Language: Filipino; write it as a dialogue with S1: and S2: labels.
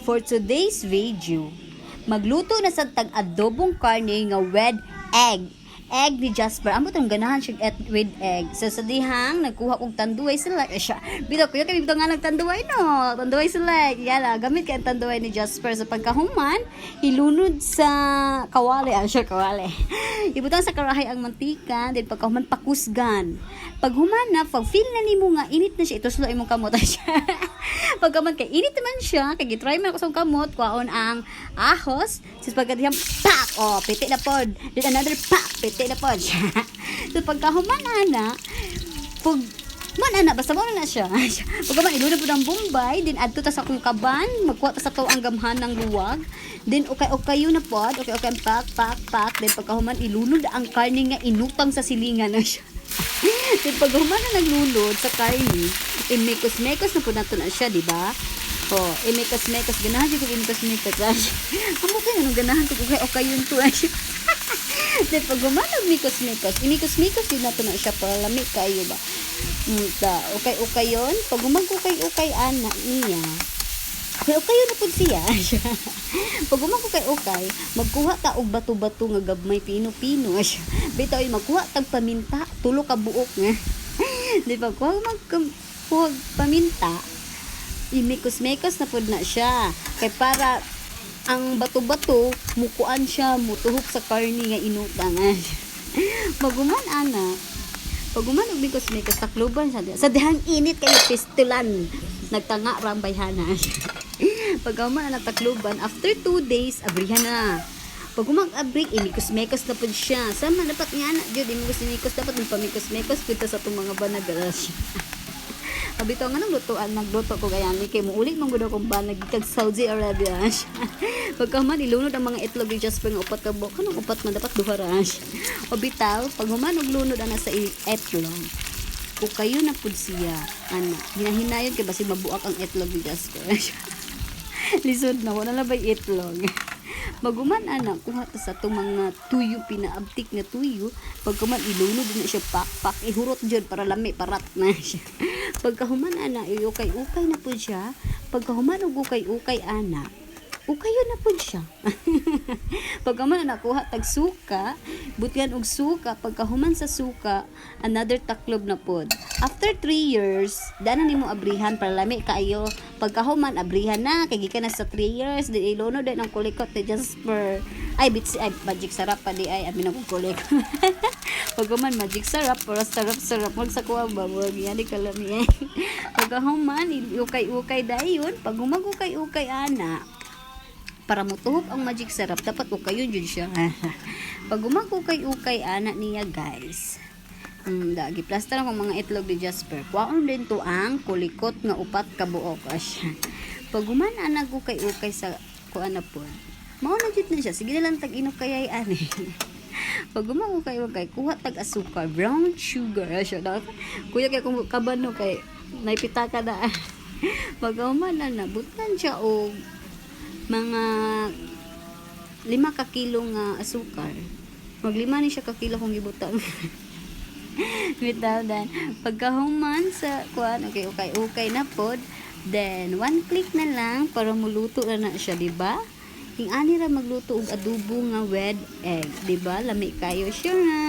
S1: For today's video, magluto na sa tag-adobong karne nga with egg. Egg ni Jasper. Amo tong ganahan siya with egg. So sa dihang nagkuha kog tanduay sila. Siya. Bitaw kuya kay bitaw nga nagtanduay no. Tanduay sila. Yala gamit kay ang tanduay ni Jasper sa pagkahuman, hilunod sa kawali. Siya kawali. Ibutang sa karahay ang mantika, then pagkahuman pakusgan. Paghuman na, pag feel na nimo nga init na siya, ituslo imong kamot siya. Pagkaman kay init naman siya, kay gitry man ako sa kamot, kuhaon ang ahos, sis pagkadiyang pak, piti na pod. Then another pak, piti na pod. So pagkahuman ana, pag man ana basta mo na siya. Pagkaman ilunod po ng Bombay, then adto ta sa akong kaban, magkuha ta sa to ang gamhan ng luwag. Then okay na pod, okay ang pak. Then pagkahuman ilunod ang karne nga inutang sa silingan na siya. Then paghuman na naglunod sa karne, imekos-mekos na po nato na siya, di ba? Imekos-mekos, ganahan siya kung imekos-mekos. Amo kayo, anong ganahan to? Okay yun to. Then paghuman na imekos-mekos din nato na siya para lami kayo ba? Okay yun. Paghuman ko okay ana niya. Okay yun na po siya. Pag ko kay okay, magkuha ta og bato-bato nga gabmay pino-pino. Bitaw magkuha tag paminta, tulo ka buok nga. Di ba ko magkuha paminta, imikos-mekos na pud na siya. Kay para ang bato-bato mukuan siya, mutuhok sa karni nga inutang. Maguman ana. Paguman og mikos-mikos takluban sa dihang init kay pistulan. Nagtanga rang bayhana. Pagkaman na takluban, after 2 days, abrihan na. Pag umag-abrik, imikos-mekos na po siya. Sama, dapat nga na, Diyod, imikos-mekos, dapat magpamikos-mekos, kita sa itong mga banagaras. Abito nga nang lutuan, nagluto ko kaya ni kay muulit mong gudo kong banag, kag Saudi Arabia. Pagkaman, ilunod ang mga itlog ni Jasper nga upat ka buok. Anong upat man, dapat duharas. O bitaw, pag humanog lunod ana sa itlog, o kayo na po siya, hinahinayon kay basi mabuak ang itlog ni Jasper. Lisod na, wala na ba itlog? Maguman anak, kuha ta sa itong mga tuyo, pinaabtik na tuyo. Pagkaman, ilunod na siya pak, ihurot dyan para lami, parat na siya. Pagkahuman anak, ukay-ukay na po siya. Pagkahuman, ukay-ukay anak, ukayo na po siya. Pagkaman anak, kuha tag suka, butgan og suka, pagkahuman sa suka, another taklob na pod. After 3 years, dana nimo abrihan para lami kaayo. Pagkahuman abrihan na, kay gikan na sa 3 years, di ilono din ang kulikot ni Jasper. Ay magic sarap pa di ay amin ako kulikot. Pagkahuman magic sarap, para sarap mag sa kuha ba, wag yan di kalami. Pagkahuman ukay-ukay dayon, pag umag-ukay-ukay ana, para mutuhok ang magic sarap, dapat ukayon yun siya. Pag umag-ukay-ukay ana niya guys, dagi plaster ang mga itlog ni Jasper. Kuwaon din to ang kulikot nga upat ka buok asya. Pag umana nagukay-ukay sa kuan na po, mao na jud na siya. Sige na lang tag inukay ani. Pag umagukay-ukay, kuha tag asukar, brown sugar asya. Kuya kay kung kabano kay naipita ka na. Pag umana na butan siya og mga 5 ka kilo nga asukar. Mag 5 ni siya ka kilo kung gibutang. Bitaw dan pagkahuman sa kuan, okay na pod, then 1 click na lang para muluto na siya, di ba? King ani ra magluto og adobo nga with egg, di ba? Lami kayo siya na.